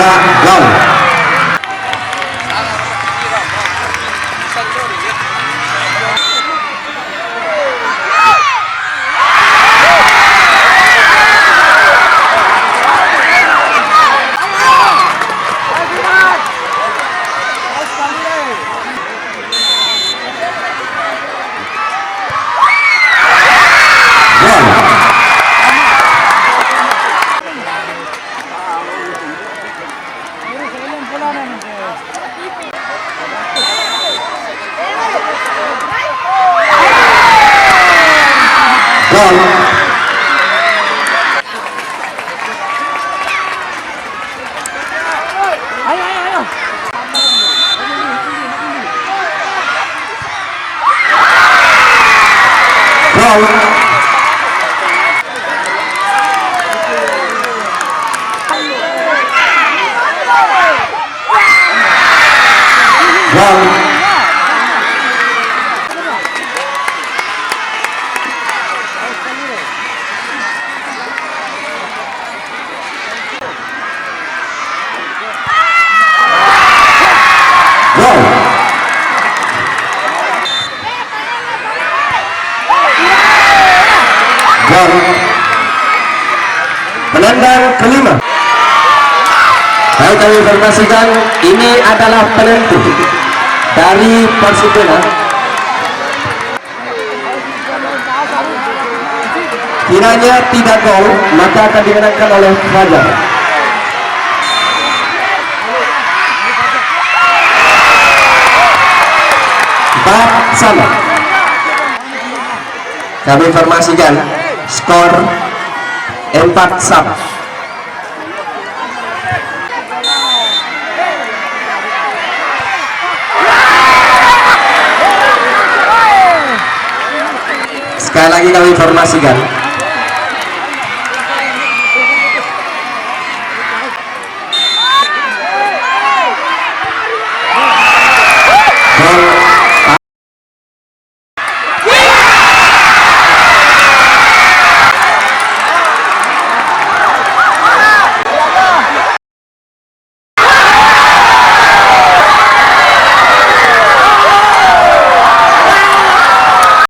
gol. Gol. Gol. Gol. Gol. Penendang kelima. Saya kami informasikan ini adalah penentu dari Persipura. Kiranya tidak gol maka akan dimenangkan oleh Fajar. Empat sama. Kami informasikan skor 4-sama. Sekali lagi kami informasikan